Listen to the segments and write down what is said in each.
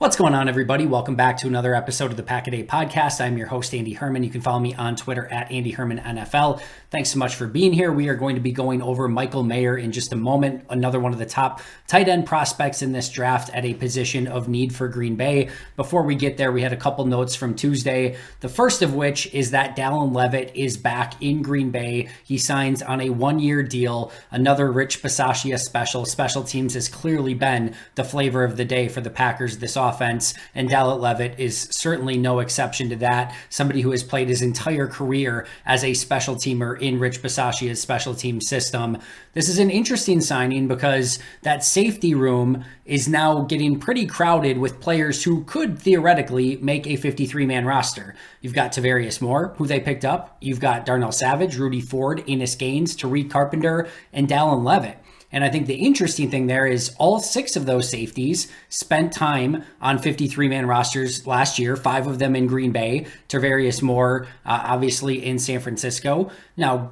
What's going on, everybody? Welcome back to another episode of the Pack a Day Podcast. I'm your host, Andy Herman. You can follow me on Twitter at Andy Herman NFL. Thanks so much for being here. We are going to be going over Michael Mayer in just a moment, another one of the top tight end prospects in this draft at a position of need for Green Bay. Before we get there, we had a couple notes from Tuesday. The first of which is that Dallin Leavitt is back in Green Bay. He signs on a one-year deal. Another Rich Bisaccia special. Special teams has clearly been the flavor of the day for the Packers this offense, and Dallin Leavitt is certainly no exception to that. Somebody who has played his entire career as a special teamer in Rich Bisaccia's special team system. This is an interesting signing because that safety room is now getting pretty crowded with players who could theoretically make a 53-man roster. You've got Tavarius Moore, who they picked up. You've got Darnell Savage, Rudy Ford, Enos Gaines, Tariq Carpenter, and Dallin Leavitt. And I think the interesting thing there is all six of those safeties spent time on 53-man rosters last year, five of them in Green Bay, Tavarius Moore, obviously in San Francisco. Now,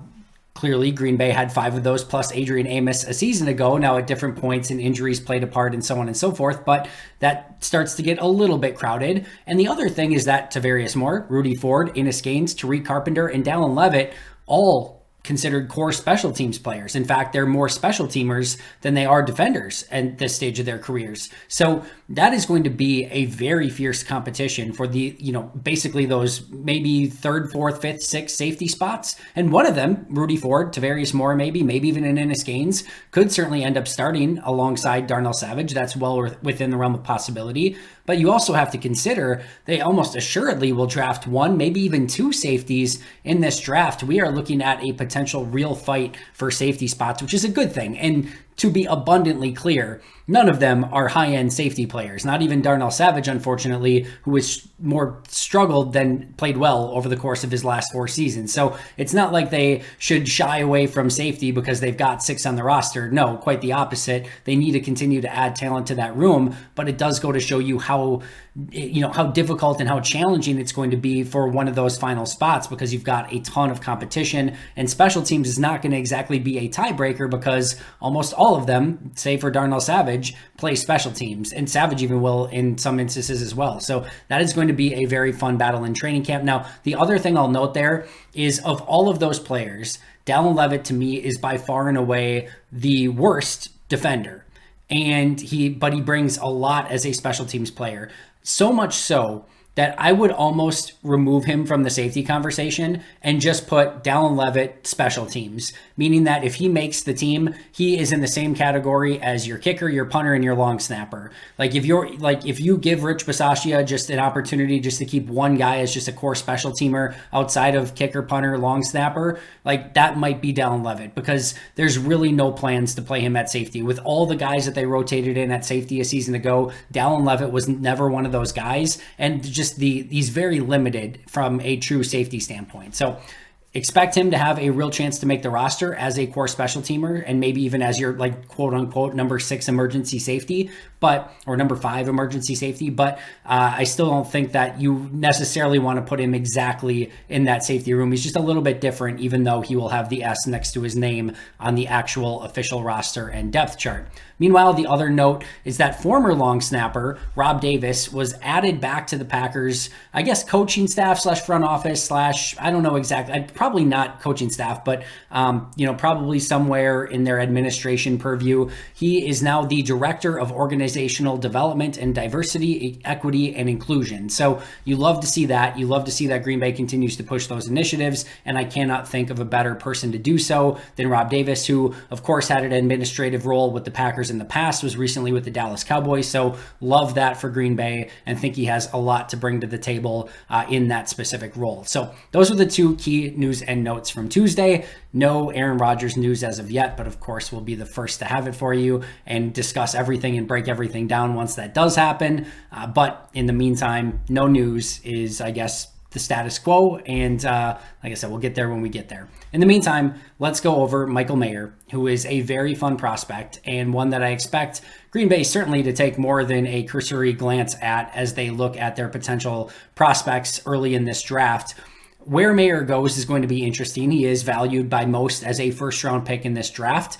clearly, Green Bay had five of those plus Adrian Amos a season ago. Now, at different points, and injuries played a part and so on and so forth, but that starts to get a little bit crowded. And the other thing is that Tavarius Moore, Rudy Ford, Enos Gaines, Tariq Carpenter, and Dallin Leavitt all considered core special teams players. In fact, they're more special teamers than they are defenders at this stage of their careers. So that is going to be a very fierce competition for the, basically those maybe third, fourth, fifth, sixth safety spots. And one of them, Rudy Ford, Tavarius Moore, maybe even an Enos Gaines, could certainly end up starting alongside Darnell Savage. That's well within the realm of possibility. But you also have to consider they almost assuredly will draft one, maybe even two safeties in this draft. We are looking at a potential real fight for safety spots, which is a good thing. And to be abundantly clear, none of them are high-end safety players. Not even Darnell Savage, unfortunately, who has more struggled than played well over the course of his last four seasons. So it's not like they should shy away from safety because they've got six on the roster. No, quite the opposite. They need to continue to add talent to that room, but it does go to show you how difficult and how challenging it's going to be for one of those final spots because you've got a ton of competition, and special teams is not going to exactly be a tiebreaker because almost all of them, save for Darnell Savage, play special teams, and Savage even will in some instances as well. So that is going to be a very fun battle in training camp. Now, the other thing I'll note there is of all of those players, Dallin Leavitt to me is by far and away the worst defender. But he brings a lot as a special teams player. So much so that I would almost remove him from the safety conversation and just put Dallin Leavitt special teams, meaning that if he makes the team, he is in the same category as your kicker, your punter, and your long snapper. If you give Rich Bisaccia just an opportunity just to keep one guy as just a core special teamer outside of kicker, punter, long snapper, that might be Dallin Leavitt because there's really no plans to play him at safety. With all the guys that they rotated in at safety a season ago, Dallin Leavitt was never one of those guys, and just he's very limited from a true safety standpoint. So expect him to have a real chance to make the roster as a core special teamer and maybe even as your quote unquote number 6 emergency safety, or number 5 emergency safety. But I still don't think that you necessarily want to put him exactly in that safety room. He's just a little bit different, even though he will have the S next to his name on the actual official roster and depth chart. Meanwhile, the other note is that former long snapper, Rob Davis, was added back to the Packers, I guess, coaching staff / front office / I don't know exactly, probably not coaching staff, but, probably somewhere in their administration purview. He is now the director of organizational development and diversity, equity, and inclusion. So you love to see that. You love to see that Green Bay continues to push those initiatives, and I cannot think of a better person to do so than Rob Davis, who, of course, had an administrative role with the Packers in the past, was recently with the Dallas Cowboys. So love that for Green Bay and think he has a lot to bring to the table in that specific role. So those are the two key news and notes from Tuesday. No Aaron Rodgers news as of yet, but of course we'll be the first to have it for you and discuss everything and break everything down once that does happen. But in the meantime, no news is, I guess, the status quo. And like I said, we'll get there when we get there. In the meantime, let's go over Michael Mayer, who is a very fun prospect and one that I expect Green Bay certainly to take more than a cursory glance at as they look at their potential prospects early in this draft. Where Mayer goes is going to be interesting. He is valued by most as a first-round pick in this draft.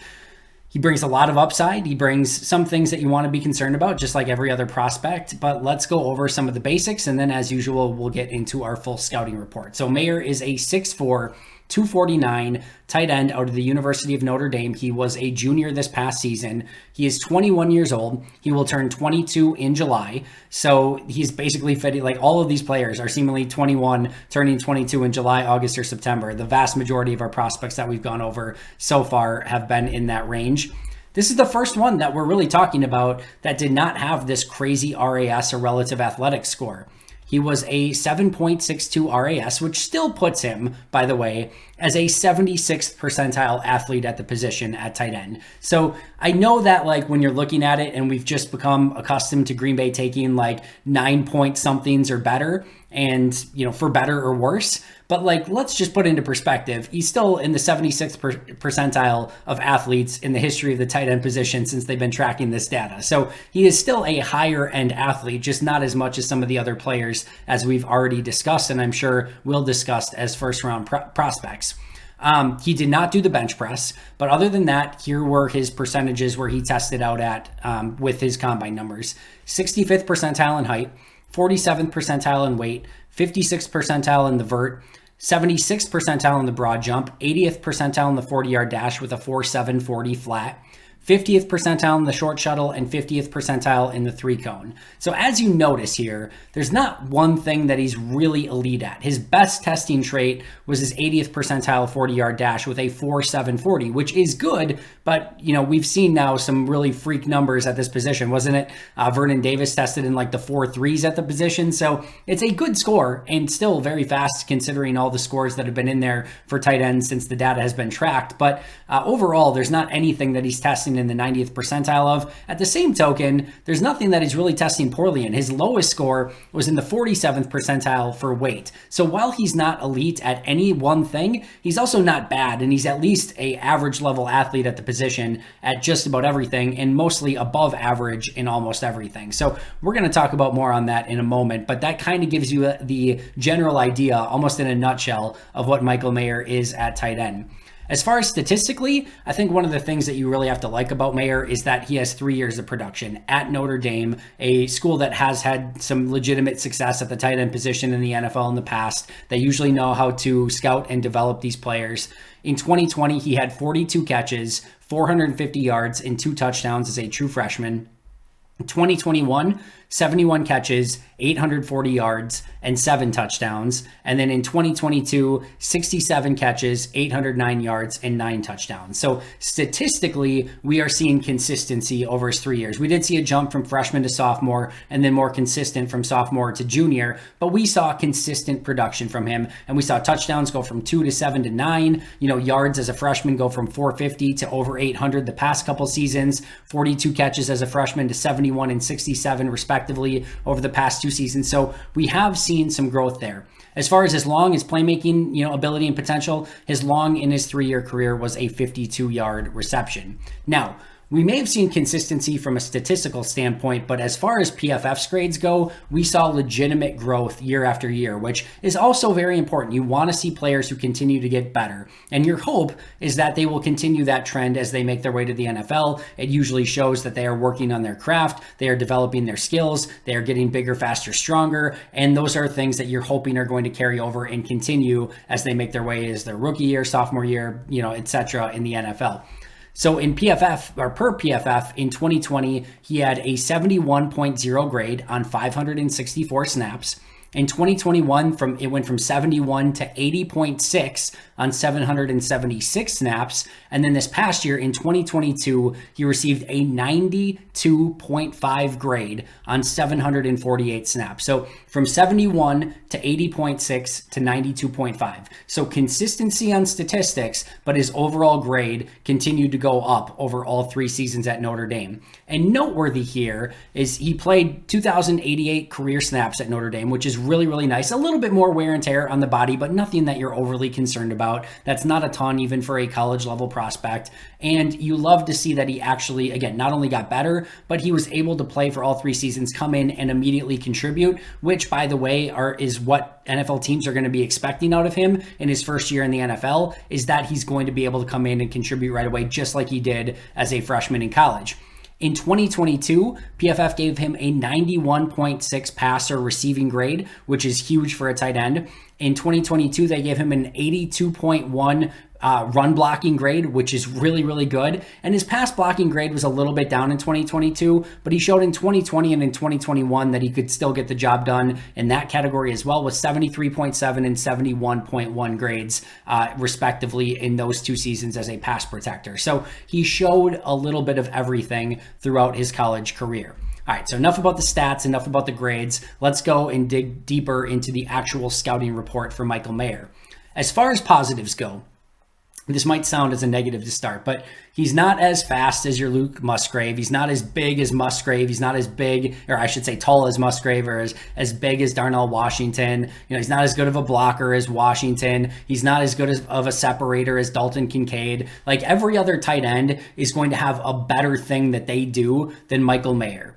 He brings a lot of upside. He brings some things that you want to be concerned about, just like every other prospect. But let's go over some of the basics. And then, as usual, we'll get into our full scouting report. So Mayer is a 6'4", 249 tight end out of the University of Notre Dame. He was a junior this past season. He is 21 years old. He will turn 22 in July. So he's basically fitting, like all of these players are seemingly 21, turning 22 in July, August, or September. The vast majority of our prospects that we've gone over so far have been in that range. This is the first one that we're really talking about that did not have this crazy RAS, or relative athletic score. He was a 7.62 RAS, which still puts him, by the way, as a 76th percentile athlete at the position at tight end. So I know that, like, when you're looking at it, and we've just become accustomed to Green Bay taking like 9 point somethings or better, and, you know, for better or worse. But like, let's just put into perspective. He's still in the 76th percentile of athletes in the history of the tight end position since they've been tracking this data. So he is still a higher end athlete, just not as much as some of the other players, as we've already discussed, and I'm sure we'll discuss as first round prospects. He did not do the bench press, but other than that, here were his percentages where he tested out at with his combine numbers. 65th percentile in height, 47th percentile in weight, 56th percentile in the vert, 76th percentile in the broad jump, 80th percentile in the 40-yard dash with a 4.740 flat, 50th percentile in the short shuttle, and 50th percentile in the 3-cone. So as you notice here, there's not one thing that he's really elite at. His best testing trait was his 80th percentile 40-yard dash with a 4.740, which is good, but, you know, we've seen now some really freak numbers at this position, wasn't it? Vernon Davis tested in like the 4.3s at the position, so it's a good score and still very fast considering all the scores that have been in there for tight ends since the data has been tracked. But overall, there's not anything that he's testing in the 90th percentile of. At the same token, there's nothing that he's really testing poorly in. His lowest score was in the 47th percentile for weight. So while he's not elite at any one thing, he's also not bad, and he's at least a average level athlete at the position at just about everything, and mostly above average in almost everything. So we're going to talk about more on that in a moment, but that kind of gives you the general idea, almost in a nutshell, of what Michael Mayer is at tight end. As far as statistically, I think one of the things that you really have to like about Mayer is that he has 3 years of production at Notre Dame, a school that has had some legitimate success at the tight end position in the NFL in the past. They usually know how to scout and develop these players. In 2020, he had 42 catches, 450 yards, and 2 touchdowns as a true freshman. In 2021, 71 catches, 840 yards, and 7 touchdowns. And then in 2022, 67 catches, 809 yards, and 9 touchdowns. So statistically, we are seeing consistency over his 3 years. We did see a jump from freshman to sophomore, and then more consistent from sophomore to junior, but we saw consistent production from him, and we saw touchdowns go from 2 to 7 to 9, yards as a freshman go from 450 to over 800 the past couple seasons, 42 catches as a freshman to 71 and 67 respectively over the past 2 seasons. So we have seen some growth there. As far as his playmaking, ability and potential, his long in his 3-year career was a 52-yard reception. Now, we may have seen consistency from a statistical standpoint, but as far as PFF's grades go, we saw legitimate growth year after year, which is also very important. You want to see players who continue to get better. And your hope is that they will continue that trend as they make their way to the NFL. It usually shows that they are working on their craft, they are developing their skills, they are getting bigger, faster, stronger. And those are things that you're hoping are going to carry over and continue as they make their way as their rookie year, sophomore year, etc. in the NFL. So in PFF, or per PFF, in 2020, he had a 71.0 grade on 564 snaps. In 2021, it went from 71 to 80.6 on 776 snaps. And then this past year, in 2022, he received a 92.5 grade on 748 snaps. So from 71 to 80.6 to 92.5. So consistency on statistics, but his overall grade continued to go up over all 3 seasons at Notre Dame. And noteworthy here is he played 2,088 career snaps at Notre Dame, which is really, really nice. A little bit more wear and tear on the body, but nothing that you're overly concerned about. about. That's not a ton even for a college level prospect. And you love to see that he actually, again, not only got better, but he was able to play for all 3 seasons, come in and immediately contribute, which, by the way, is what NFL teams are going to be expecting out of him in his first year in the NFL, is that he's going to be able to come in and contribute right away, just like he did as a freshman in college. In 2022, PFF gave him a 91.6 passer receiving grade, which is huge for a tight end. In 2022, they gave him an 82.1 run blocking grade, which is really, really good. And his pass blocking grade was a little bit down in 2022, but he showed in 2020 and in 2021 that he could still get the job done in that category as well, with 73.7 and 71.1 grades, respectively, in those 2 seasons as a pass protector. So he showed a little bit of everything throughout his college career. All right, so enough about the stats, enough about the grades. Let's go and dig deeper into the actual scouting report for Michael Mayer. As far as positives go, this might sound as a negative to start, but he's not as fast as your Luke Musgrave. He's not as big as Musgrave. He's not as big, or I should say tall as Musgrave, or as big as Darnell Washington. He's not as good of a blocker as Washington. He's not as good of a separator as Dalton Kincaid. Like every other tight end is going to have a better thing that they do than Michael Mayer.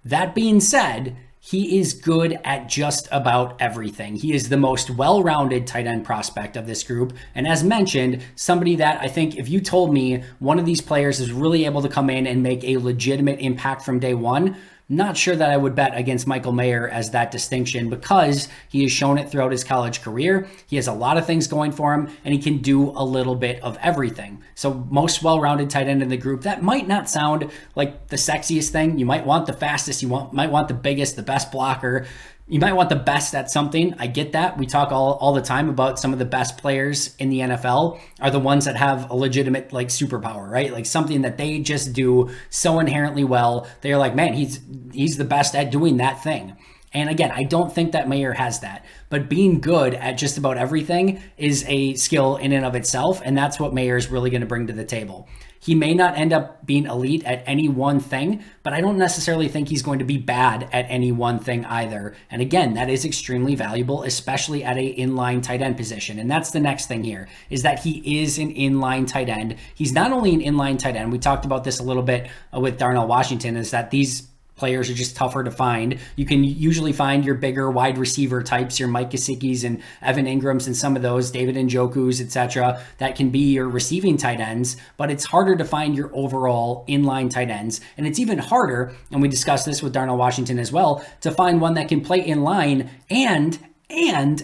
That being said, he is good at just about everything. He is the most well-rounded tight end prospect of this group. And as mentioned, somebody that I think if you told me one of these players is really able to come in and make a legitimate impact from day one, not sure that I would bet against Michael Mayer as that distinction, because he has shown it throughout his college career. He has a lot of things going for him, and he can do a little bit of everything. So most well-rounded tight end in the group. That might not sound like the sexiest thing. You might want the fastest. Might want the biggest, the best blocker. You might want the best at something. I get that. We talk all the time about some of the best players in the NFL are the ones that have a legitimate like superpower, right? Like something that they just do so inherently well. They're like, man, he's the best at doing that thing. And again, I don't think that Mayer has that, but being good at just about everything is a skill in and of itself. And that's what Mayer is really going to bring to the table. He may not end up being elite at any one thing, but I don't necessarily think he's going to be bad at any one thing either. And again, that is extremely valuable, especially at a inline tight end position. And that's the next thing here, is that he is an inline tight end. He's not only an inline tight end, we talked about this a little bit with Darnell Washington, is that these players are just tougher to find. You can usually find your bigger wide receiver types, your Mike Gesicki's and Evan Ingrams and some of those, David Njoku's, etc. That can be your receiving tight ends, but it's harder to find your overall inline tight ends. And it's even harder, and we discussed this with Darnell Washington as well, to find one that can play inline and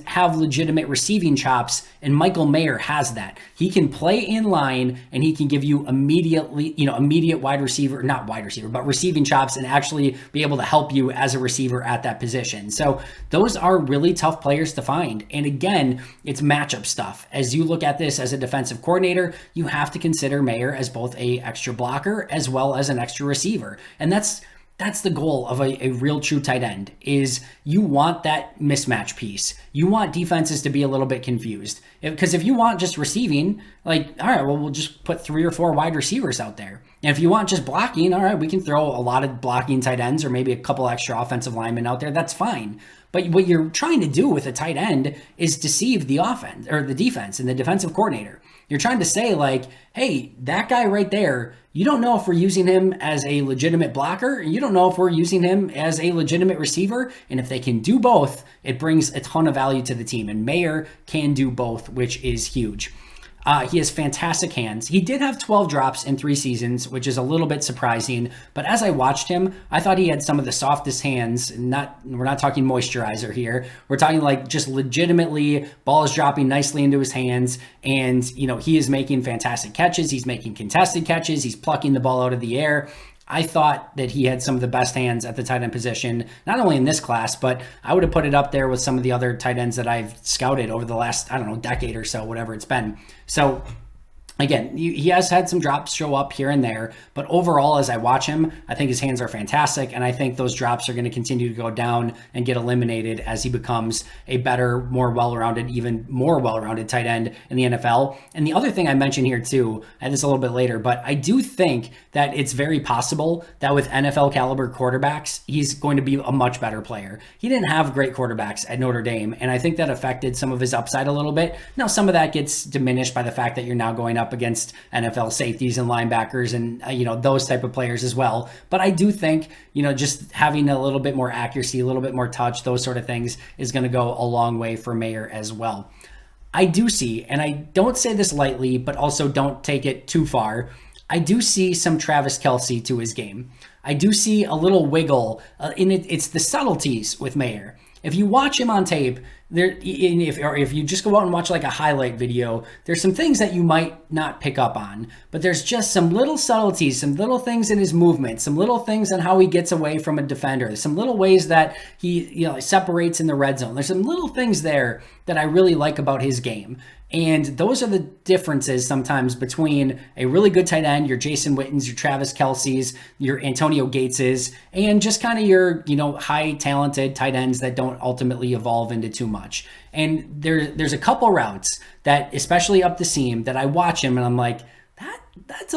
have legitimate receiving chops, and Michael Mayer has that. He can play in line and he can give you immediate receiving chops and actually be able to help you as a receiver at that position. So those are really tough players to find. And again, it's matchup stuff. As you look at this as a defensive coordinator, you have to consider Mayer as both a extra blocker as well as an extra receiver. And that's the goal of a real true tight end, is you want that mismatch piece. You want defenses to be a little bit confused. Because if you want just receiving, like, all right, well, we'll just put 3 or 4 wide receivers out there. And if you want just blocking, all right, we can throw a lot of blocking tight ends or maybe a couple extra offensive linemen out there. That's fine. But what you're trying to do with a tight end is deceive the offense or the defense and the defensive coordinator. You're trying to say like, hey, that guy right there, you don't know if we're using him as a legitimate blocker. You don't know if we're using him as a legitimate receiver. And if they can do both, it brings a ton of value to the team. And Mayer can do both, which is huge. He has fantastic hands. He did have 12 drops in 3 seasons, which is a little bit surprising. But as I watched him, I thought he had some of the softest hands. We're not talking moisturizer here. We're talking like just legitimately ball is dropping nicely into his hands. And, he is making fantastic catches. He's making contested catches. He's plucking the ball out of the air. I thought that he had some of the best hands at the tight end position, not only in this class, but I would have put it up there with some of the other tight ends that I've scouted over the last, decade or so, whatever it's been. So Again, he has had some drops show up here and there, but overall, as I watch him, I think his hands are fantastic, and I think those drops are going to continue to go down and get eliminated as he becomes a better, more well-rounded, even more well-rounded tight end in the NFL. And the other thing I mentioned here too, and this a little bit later, but I do think that it's very possible that with NFL caliber quarterbacks, he's going to be a much better player. He didn't have great quarterbacks at Notre Dame, and I think that affected some of his upside a little bit. Now, some of that gets diminished by the fact that you're now going up against NFL safeties and linebackers and those type of players as well. But I do think just having a little bit more accuracy, a little bit more touch, those sort of things is going to go a long way for Mayer as well. I do see, and I don't say this lightly, but also don't take it too far, I do see some Travis Kelce to his game. I do see a little wiggle in it. It's the subtleties with Mayer. If you watch him on tape, if you just go out and watch like a highlight video, there's some things that you might not pick up on, but there's just some little subtleties, some little things in his movement, some little things on how he gets away from a defender, some little ways that he separates in the red zone. There's some little things there that I really like about his game. And those are the differences sometimes between a really good tight end, your Jason Wittens, your Travis Kelce's, your Antonio Gateses, and just kind of your, high talented tight ends that don't ultimately evolve into too much. And there's a couple routes that, especially up the seam, that I watch him and I'm like, there's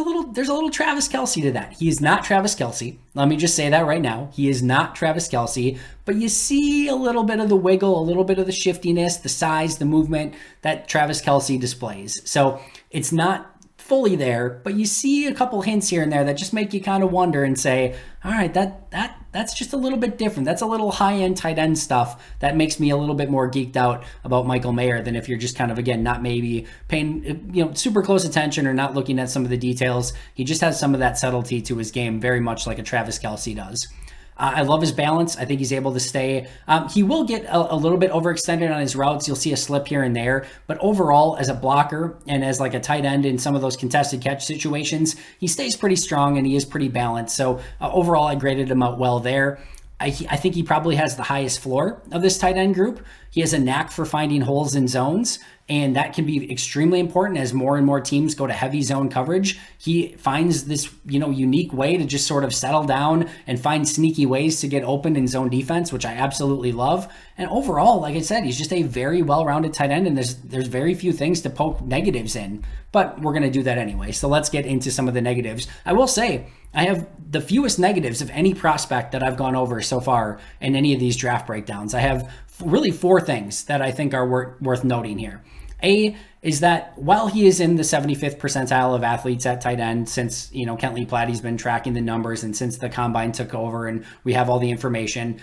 a little Travis Kelce to that. He is not Travis Kelce. Let me just say that right now. He is not Travis Kelce, but you see a little bit of the wiggle, a little bit of the shiftiness, the size, the movement that Travis Kelce displays. So it's not fully there, but you see a couple hints here and there that just make you kind of wonder and say, all right, that's just a little bit different. That's a little high-end tight end stuff that makes me a little bit more geeked out about Michael Mayer than if you're just kind of, again, not maybe paying super close attention or not looking at some of the details. He just has some of that subtlety to his game, very much like a Travis Kelce does. I love his balance. I think he's able to stay. He will get a little bit overextended on his routes. You'll see a slip here and there. But overall, as a blocker and as like a tight end in some of those contested catch situations, he stays pretty strong and he is pretty balanced. So overall, I graded him out well there. I think he probably has the highest floor of this tight end group. He has a knack for finding holes in zones, and that can be extremely important as more and more teams go to heavy zone coverage. He finds this, unique way to just sort of settle down and find sneaky ways to get open in zone defense, which I absolutely love. And overall, like I said, he's just a very well-rounded tight end, and there's very few things to poke negatives in, but we're going to do that anyway. So let's get into some of the negatives. I will say, I have the fewest negatives of any prospect that I've gone over so far in any of these draft breakdowns. I have really 4 things that I think are worth noting here. A is that while he is in the 75th percentile of athletes at tight end since, Kent Lee Platte's been tracking the numbers and since the combine took over and we have all the information,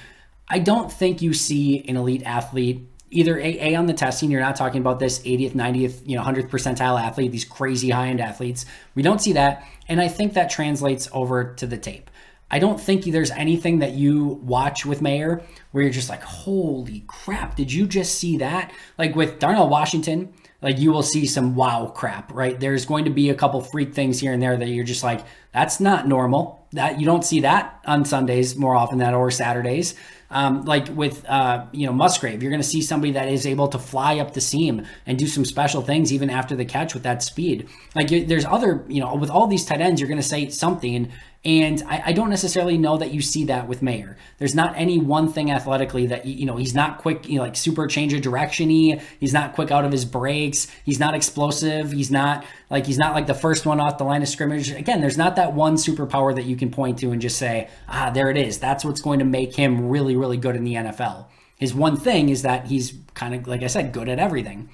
I don't think you see an elite athlete either A on the testing. You're not talking about this 80th, 90th, 100th percentile athlete, these crazy high-end athletes. We don't see that. And I think that translates over to the tape. I don't think there's anything that you watch with Mayer where you're just like, holy crap, did you just see that? Like with Darnell Washington, like you will see some wow crap, right? There's going to be a couple freak things here and there that you're just like, that's not normal. That you don't see that on Sundays more often than or Saturdays. Like with Musgrave, you're going to see somebody that is able to fly up the seam and do some special things even after the catch with that speed. Like there's other, with all these tight ends, you're going to say something. And I don't necessarily know that you see that with Mayer. There's not any one thing athletically that, he's not quick, like super change of direction-y. He's not quick out of his breaks. He's not explosive. He's not like the first one off the line of scrimmage. Again, there's not that one superpower that you can point to and just say, there it is. That's what's going to make him really, really good in the NFL. His one thing is that he's kind of, like I said, good at everything.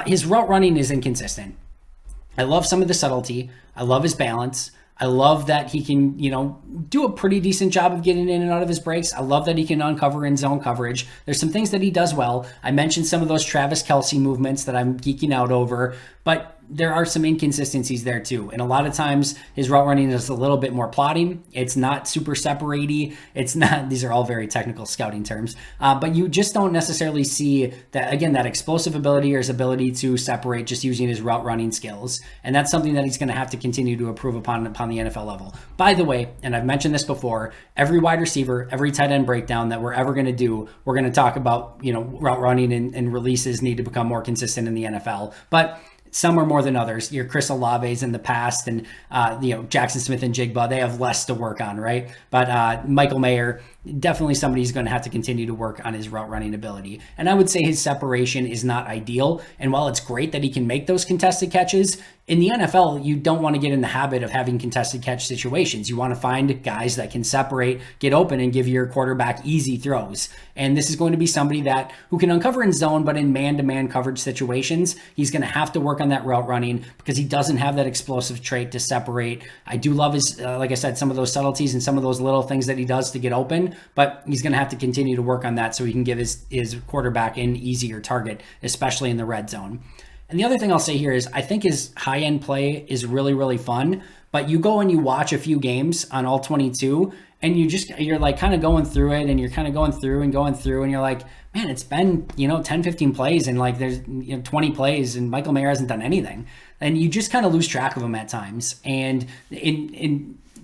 His route running is inconsistent. I love some of the subtlety. I love his balance. I love that he can, do a pretty decent job of getting in and out of his breaks. I love that he can uncover in zone coverage. There's some things that he does well. I mentioned some of those Travis Kelce movements that I'm geeking out over, but there are some inconsistencies there too. And a lot of times his route running is a little bit more plotting. It's not super separate-y. It's not, these are all very technical scouting terms, but you just don't necessarily see that, again, that explosive ability or his ability to separate just using his route running skills. And that's something that he's going to have to continue to improve upon the NFL level. By the way, and I've mentioned this before, every wide receiver, every tight end breakdown that we're ever going to do, we're going to talk about, route running and releases need to become more consistent in the NFL. But Some are more than others. Your Chris Olaves in the past and, Jackson Smith and Jigba, they have less to work on, right? But Michael Mayer, definitely somebody who's going to have to continue to work on his route running ability. And I would say his separation is not ideal. And while it's great that he can make those contested catches, in the NFL, you don't want to get in the habit of having contested catch situations. You want to find guys that can separate, get open, and give your quarterback easy throws. And this is going to be somebody who can uncover in zone, but in man-to-man coverage situations, he's going to have to work on that route running because he doesn't have that explosive trait to separate. I do love his, like I said, some of those subtleties and some of those little things that he does to get open, but he's going to have to continue to work on that so he can give his quarterback an easier target, especially in the red zone. And the other thing I'll say here is I think his high-end play is really, really fun, but you go and you watch a few games on all 22 and you're like kind of going through it and you're kind of going through and you're like, man, it's been, 10, 15 plays and like there's 20 plays and Michael Mayer hasn't done anything. And you just kind of lose track of him at times. And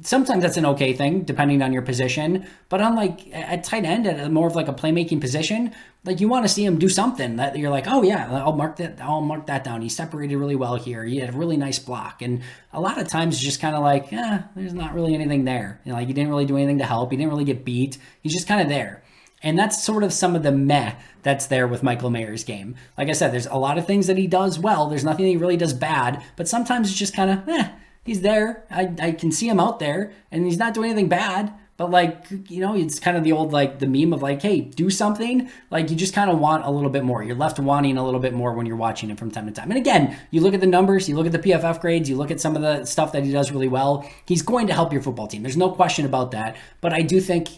sometimes that's an okay thing, depending on your position. But on at tight end, at more of like a playmaking position, like you want to see him do something that you're like, oh yeah, I'll mark that down. He separated really well here. He had a really nice block. And a lot of times just kind of like, there's not really anything there. Like he didn't really do anything to help. He didn't really get beat. He's just kind of there. And that's sort of some of the meh that's there with Michael Mayer's game. Like I said, there's a lot of things that he does well. There's nothing he really does bad, but sometimes it's just kind of, he's there. I can see him out there and he's not doing anything bad, but it's kind of the old, the meme of hey, do something. You just kind of want a little bit more. You're left wanting a little bit more when you're watching him from time to time. And again, you look at the numbers, you look at the PFF grades, you look at some of the stuff that he does really well. He's going to help your football team. There's no question about that. But I do think,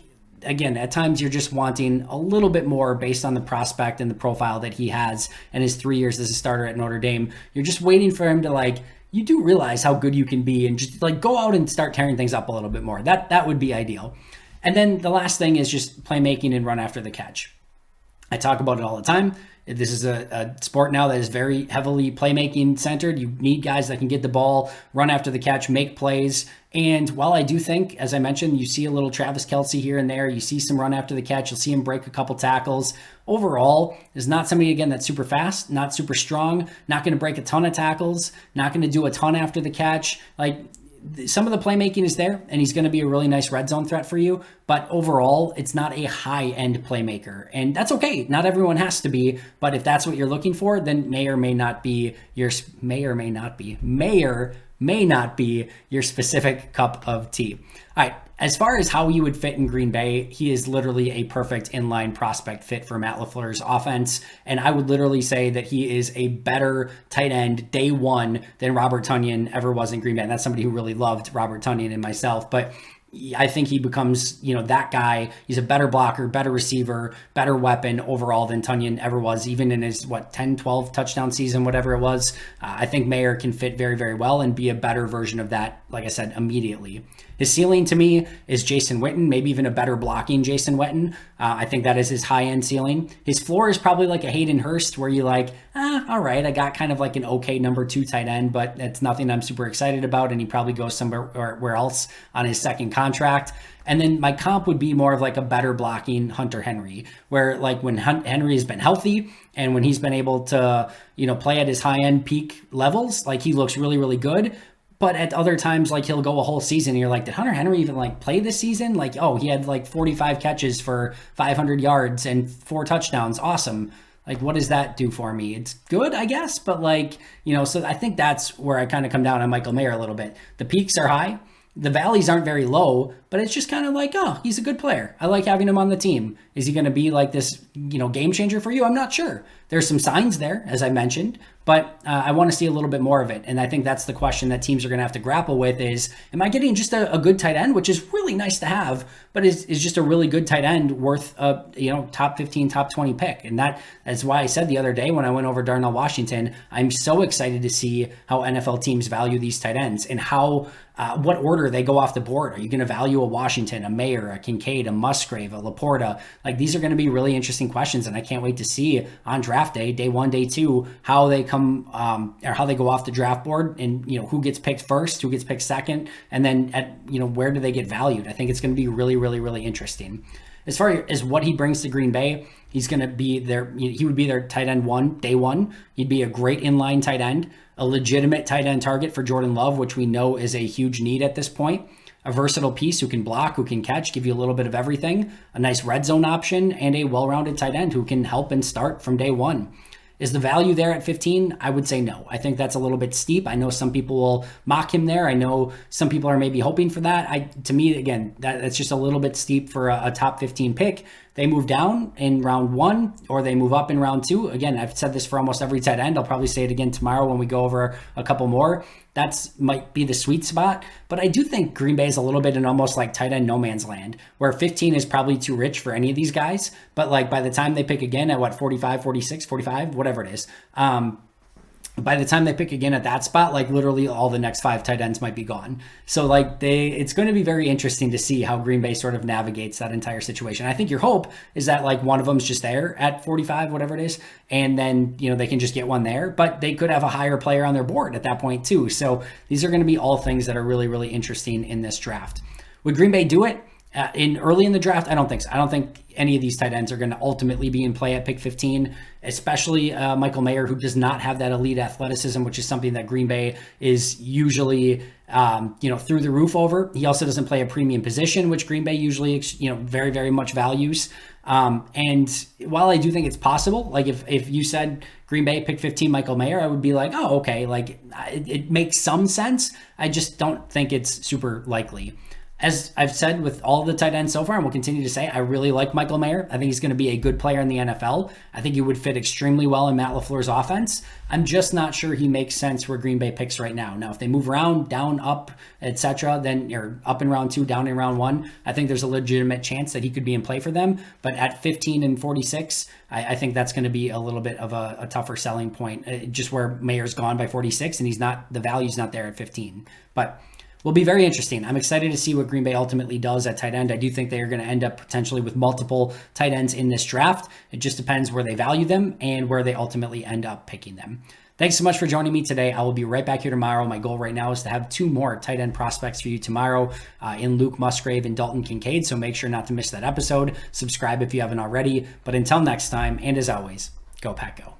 again, at times you're just wanting a little bit more based on the prospect and the profile that he has and his 3 years as a starter at Notre Dame. You're just waiting for him to you do realize how good you can be and just go out and start tearing things up a little bit more. That would be ideal. And then the last thing is just playmaking and run after the catch. I talk about it all the time. This is a sport now that is very heavily playmaking centered. You need guys that can get the ball, run after the catch, make plays. And while I do think, as I mentioned, you see a little Travis Kelce here and there, you see some run after the catch, you'll see him break a couple tackles. Overall, is not somebody, again, that's super fast, not super strong, not going to break a ton of tackles, not going to do a ton after the catch. Some of the playmaking is there, and he's going to be a really nice red zone threat for you. But overall, it's not a high-end playmaker. And that's okay. Not everyone has to be. But if that's what you're looking for, then Mayer may not be your specific cup of tea. All right. As far as how he would fit in Green Bay, he is literally a perfect inline prospect fit for Matt LaFleur's offense. And I would literally say that he is a better tight end day one than Robert Tonyan ever was in Green Bay. And that's somebody who really loved Robert Tonyan and myself. But I think he becomes, that guy. He's a better blocker, better receiver, better weapon overall than Tonyan ever was, even in his, 10, 12 touchdown season, whatever it was. I think Mayer can fit very, very well and be a better version of that, like I said, immediately. His ceiling to me is Jason Witten, maybe even a better blocking Jason Witten. I think that is his high-end ceiling. His floor is probably like a Hayden Hurst where you're all right, I got kind of an okay number 2 tight end, but it's nothing I'm super excited about, and he probably goes somewhere else on his second contract. And then my comp would be more of a better blocking Hunter Henry, where when Henry has been healthy and when he's been able to, play at his high-end peak levels, he looks really, really good. But at other times, he'll go a whole season and you're did Hunter Henry even play this season? He had 45 catches for 500 yards and 4 touchdowns. Awesome. What does that do for me? It's good, I guess. But so I think that's where I kind of come down on Michael Mayer a little bit. The peaks are high. The valleys aren't very low, but it's just kind of he's a good player. I like having him on the team. Is he going to be this, game changer for you? I'm not sure. There's some signs there, as I mentioned, but I want to see a little bit more of it. And I think that's the question that teams are going to have to grapple with is, am I getting just a good tight end, which is really nice to have, but is just a really good tight end worth a, top 15, top 20 pick? And that's why I said the other day when I went over Darnell Washington, I'm so excited to see how NFL teams value these tight ends and how, what order they go off the board. Are you going to value a Washington, a Mayer, a Kincaid, a Musgrave, a Laporta? These are going to be really interesting questions, and I can't wait to see on draft day 1, day 2, how they come or how they go off the draft board, and who gets picked first, who gets picked second, and then at where do they get valued? I think it's going to be really, really, really interesting. As far as what he brings to Green Bay, he would be their tight end one, day one. He'd be a great inline tight end, a legitimate tight end target for Jordan Love, which we know is a huge need at this point. A versatile piece who can block, who can catch, give you a little bit of everything, a nice red zone option, and a well-rounded tight end who can help and start from day one. Is the value there at 15? I would say no. I think that's a little bit steep. I know some people will mock him there. I know some people are maybe hoping for that. To me, again, that's just a little bit steep for a top 15 pick. They move down in round 1 or they move up in round 2. Again, I've said this for almost every tight end. I'll probably say it again tomorrow when we go over a couple more. That's might be the sweet spot. But I do think Green Bay is a little bit in almost like tight end no man's land, where 15 is probably too rich for any of these guys. But like by the time they pick again at 45, 46, 45, whatever it is, by the time they pick again at that spot, like literally all the next 5 tight ends might be gone. So like it's going to be very interesting to see how Green Bay sort of navigates that entire situation. I think your hope is that like one of them's just there at 45, whatever it is, and then, they can just get one there, but they could have a higher player on their board at that point too. So these are going to be all things that are really, really interesting in this draft. Would Green Bay do it? Early in the draft? I don't think so. I don't think any of these tight ends are going to ultimately be in play at pick 15, especially Michael Mayer, who does not have that elite athleticism, which is something that Green Bay is usually, through the roof over. He also doesn't play a premium position, which Green Bay usually, very, very much values. And while I do think it's possible, like if you said Green Bay pick 15 Michael Mayer, I would be like, oh, okay, like it makes some sense. I just don't think it's super likely. As I've said with all the tight ends so far, and will continue to say, I really like Michael Mayer. I think he's going to be a good player in the NFL. I think he would fit extremely well in Matt LaFleur's offense. I'm just not sure he makes sense where Green Bay picks right now. Now, if they move around, down, up, etc., then you're up in round 2, down in round 1, I think there's a legitimate chance that he could be in play for them. But at 15 and 46, I think that's going to be a little bit of a tougher selling point, just where Mayer's gone by 46 and the value's not there at 15. But will be very interesting. I'm excited to see what Green Bay ultimately does at tight end. I do think they are going to end up potentially with multiple tight ends in this draft. It just depends where they value them and where they ultimately end up picking them. Thanks so much for joining me today. I will be right back here tomorrow. My goal right now is to have 2 more tight end prospects for you tomorrow in Luke Musgrave and Dalton Kincaid. So make sure not to miss that episode. Subscribe if you haven't already. But until next time, and as always, go Pack Go.